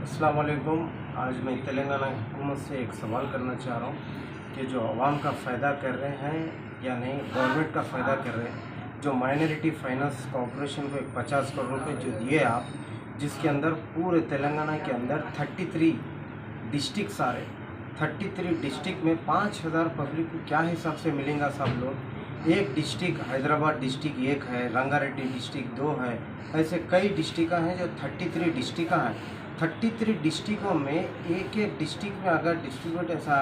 अस्सलाम वालेकुम। आज मैं तेलंगाना हुकूमत से एक सवाल करना चाह रहा हूँ कि जो आवाम का फ़ायदा कर रहे हैं या नहीं, गवर्नमेंट का फ़ायदा कर रहे हैं। जो माइनॉरिटी फाइनेंस कॉरपोरेशन को एक 50 करोड़ रुपए जो दिए आप, जिसके अंदर पूरे तेलंगाना के अंदर 33 डिस्ट्रिक्ट आ रहे, 33 डिस्ट्रिक्ट में 5000 पब्लिक को क्या हिसाब से मिलेगा सब लोग। एक डिस्ट्रिक्ट हैदराबाद डिस्ट्रिक्ट एक है, रंगारेड्डी डिस्ट्रिक्ट दो है, ऐसे कई डिस्ट्रिक्ट हैं जो 33 डिस्ट्रिक्ट हैं। 33 डिस्ट्रिक्टों में एक एक डिस्ट्रिक्ट में अगर डिस्ट्रीब्यूट ऐसा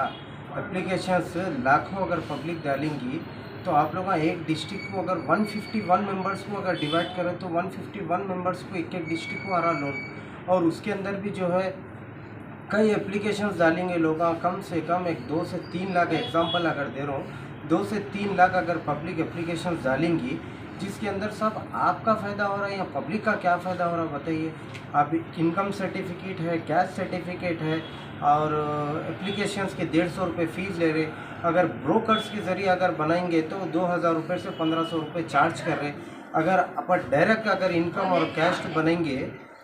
एप्लीकेशंस लाखों अगर पब्लिक डालेंगी, तो आप लोग एक डिस्ट्रिक्ट को अगर 151 मेंबर्स को अगर डिवाइड करें तो 151 मेंबर्स को एक एक डिस्ट्रिक्ट को आ रहा लोन। और उसके अंदर भी जो है कई एप्लीकेशंस डालेंगे लोग, कम से कम एक 2 से 3 लाख एग्जांपल अगर दे रहा हूँ, 2 से 3 लाख अगर पब्लिक एप्लीकेशंस डालेंगी, जिसके अंदर सब आपका फ़ायदा हो रहा है या पब्लिक का क्या फ़ायदा हो रहा है बताइए। आप इनकम सर्टिफिकेट है, कैश सर्टिफिकेट है, और एप्लीकेशंस के 150 रुपये फ़ीस ले रहे। अगर ब्रोकर्स के ज़रिए अगर बनाएंगे तो 2000 रुपये से 1500 रुपये चार्ज कर रहे। अगर अपन डायरेक्ट अगर इनकम और कैश बनेंगे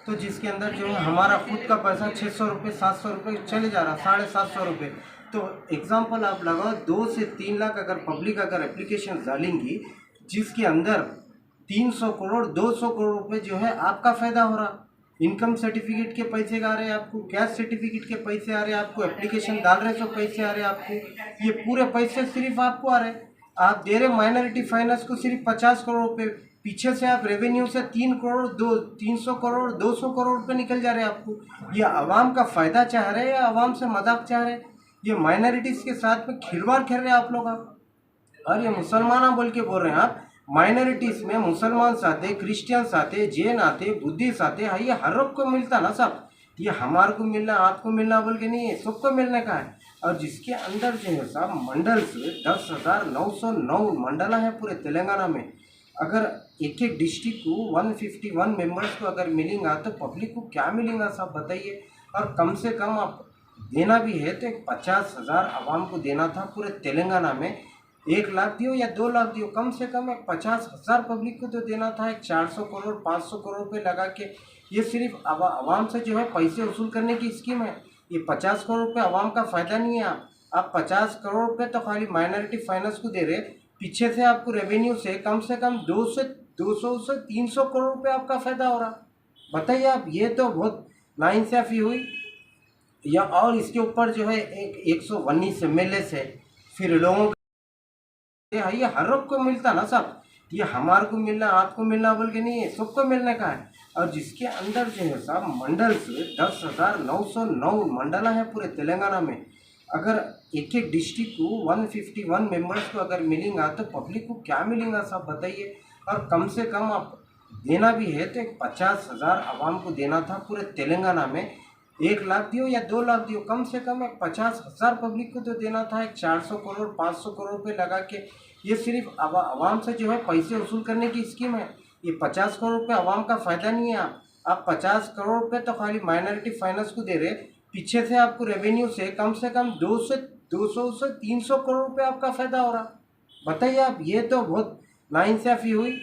तो जिसके अंदर जो है हमारा खुद का पैसा 600 रुपये 700 रुपये चले जा रहा, 750 रुपये। तो एग्जांपल आप लगाओ, 2 से 3 लाख अगर पब्लिक अगर एप्लीकेशन डालेंगी, जिसके अंदर 300 करोड़ 200 करोड़ रुपये जो है आपका फ़ायदा हो रहा। इनकम सर्टिफिकेट के पैसे आ रहे हैं आपको, कैश सर्टिफिकेट के पैसे आ रहे हैं आपको, एप्लीकेशन डाल रहे तो पैसे आ रहे हैं आपको। ये पूरे पैसे सिर्फ आपको आ रहे। आप दे रहे माइनॉरिटी फाइनेंस को सिर्फ 50 करोड़ रुपये, पीछे से आप रेवेन्यू से 300 करोड़ 200 करोड़ रुपये निकल जा रहे हैं आपको। ये आवाम का फ़ायदा चाह रहे हैं या आवाम से मजाक चाह रहे हैं? ये माइनॉरिटीज़ के साथ में खिलवाड़ खेल रहे हैं आप लोग। और ये मुसलमान बोल के बोल रहे हैं आप। माइनॉरिटीज़ में मुसलमान आते, क्रिश्चियंस आते, जैन आते, बुद्धिस्ट आते हैं, ये हर एक को मिलता ना सब। ये हमारे को मिलना आपको मिलना बोल के नहीं है, सबको मिलने का है। और जिसके अंदर जो है साहब मंडल से 10,909 मंडला है पूरे तेलंगाना में। अगर एक एक डिस्ट्रिक्ट को 151 मेंबर्स को अगर मिलेगा तो पब्लिक को क्या मिलेगा साहब बताइए। और कम से कम आप देना भी है तो 50,000 आवाम को देना था पूरे तेलंगाना में। 1 लाख दियो या 2 लाख दियो, कम से कम एक 50,000 पब्लिक को तो देना था। एक 400 करोड़ 500 करोड़ रुपये लगा के ये सिर्फ आवाम से जो है पैसे वसूल करने की स्कीम है। ये 50 करोड़ रुपये आवाम का फ़ायदा नहीं है। आप 50 करोड़ रुपये तो खाली माइनॉरिटी फाइनेंस को दे रहे, पीछे से आपको रेवेन्यू से कम 200 से 300 करोड़ रुपये आपका फ़ायदा हो रहा। बताइए आप, ये तो बहुत नाइंसाफ़ी हुई। या और इसके ऊपर जो है एक 119 MLA है, फिर लोगों ये हर एक को मिलता ना सब। ये हमारे को मिलना आपको मिलना बोल के नहीं है, सबको मिलने का है। और जिसके अंदर जो है साहब मंडल से 10,909 मंडला है पूरे तेलंगाना में। अगर एक एक डिस्ट्रिक्ट को 151 मेंबर्स को अगर मिलेगा तो पब्लिक को क्या मिलेगा साहब बताइए। और कम से कम आप देना भी है तो एक 50,000 आवाम को देना था पूरे तेलंगाना में। 1 लाख दियो या 2 लाख दियो, कम से कम एक 50,000 पब्लिक को तो देना था। एक 400 करोड़ 500 करोड़ रुपये लगा के ये सिर्फ आवाम से जो है पैसे वसूल करने की स्कीम है। ये 50 करोड़ रुपये आवाम का फ़ायदा नहीं है। आप 50 करोड़ रुपये तो खाली माइनॉरिटी फाइनेंस को दे रहे, पीछे से आपको रेवेन्यू से कम 200 से 300 करोड़ रुपये आपका फ़ायदा हो रहा। बताइए आप, ये तो बहुत नाइंसाफ़ी हुई।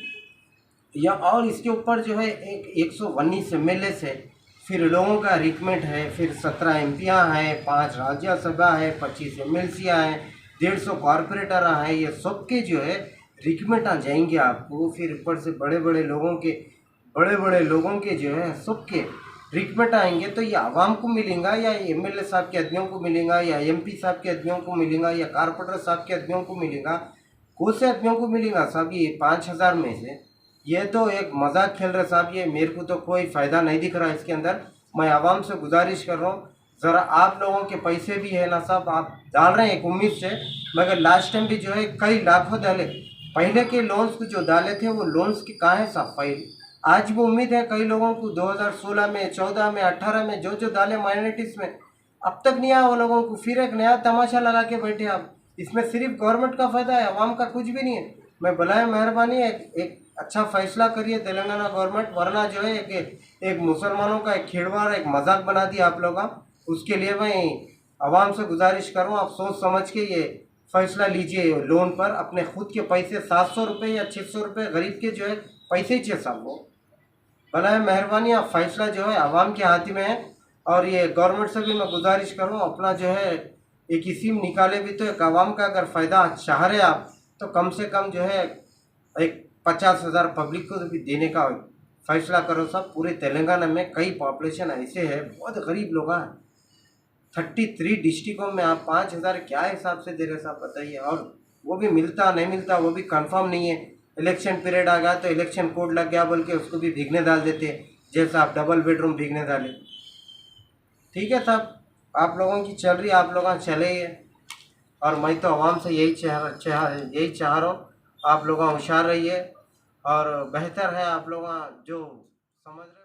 या और इसके ऊपर जो है एक 119 MLA है, फिर लोगों का रिकमेंट है, फिर 17 MPयाँ हैं, 5 राज्यसभा है, 25 MLCयाँ हैं, 150 कॉरपोरेटर हैं। ये सबके जो है रिकमेंट आ जाएंगे आपको। फिर ऊपर से बड़े बड़े लोगों के जो है सबके रिकमेंट आएंगे। तो ये आवाम को मिलेगा या MLA साहब के आदमियों को मिलेगा या MP साहब के आदमियों को मिलेगा या कॉरपोरेटर साहब के आदमियों को मिलेगा? कौन से आदमियों को मिलेगा साहब ये 5,000 में से? ये तो एक मजाक खेल रहे साहब। ये मेरे को तो कोई फ़ायदा नहीं दिख रहा इसके अंदर। मैं आवाम से गुजारिश कर रहा हूँ, ज़रा आप लोगों के पैसे भी है ना साहब, आप डाल रहे हैं एक उम्मीद से, मगर लास्ट टाइम भी जो है कई लाखों डाले। पहले के लोन्स को जो डाले थे वो लोन्स के कहाँ है साहब फाइल? आज भी उम्मीद है कई लोगों को 2016 में 14 में 18 में जो डाले माइनॉरिटीज़ में, अब तक नहीं आया वो लोगों को। फिर एक नया तमाशा लगा के बैठे आप। इसमें सिर्फ गवर्नमेंट का फ़ायदा है, आवाम का कुछ भी नहीं है। मैं बुलाए मेहरबानी एक अच्छा फैसला करिए तेलंगाना गवर्नमेंट, वरना जो है एक मुसलमानों का एक खिलवाड़ एक मजाक बना दिया आप लोग। उसके लिए मैं आवाम से गुजारिश करूँ, आप सोच समझ के ये फैसला लीजिए। लोन पर अपने खुद के पैसे 700 रुपये या 600 रुपये गरीब के जो है पैसे ही चाहिए साहब वो। भला है मेहरबानी, आप फैसला जो है आवाम के हाथ में है। और ये गवर्नमेंट से भी मैं गुजारिश करूँ, अपना जो है एक स्कीम निकाले भी तो एक आवाम का अगर फ़ायदा चाह रहे आप तो कम से कम जो है एक 50,000 पब्लिक को भी देने का फैसला करो। सब पूरे तेलंगाना में कई पॉपुलेशन ऐसे है, बहुत गरीब लोग हैं। 33 डिस्ट्रिक्टों में आप 5,000 क्या हिसाब से दे रहे साहब बताइए। और वो भी मिलता नहीं मिलता वो भी कंफर्म नहीं है। इलेक्शन पीरियड आ गया तो इलेक्शन कोड लग गया बोल के उसको भी भीगने डाल देते हैं, जैसा आप डबल बेडरूम भीगने डाले। ठीक है साहब, आप लोगों की चल रही है, आप लोग चले ही है। और मैं तो आवाम से यही चाह रहा हूँ, आप लोग होशियार रहिए और बेहतर है आप लोग जो समझ रहे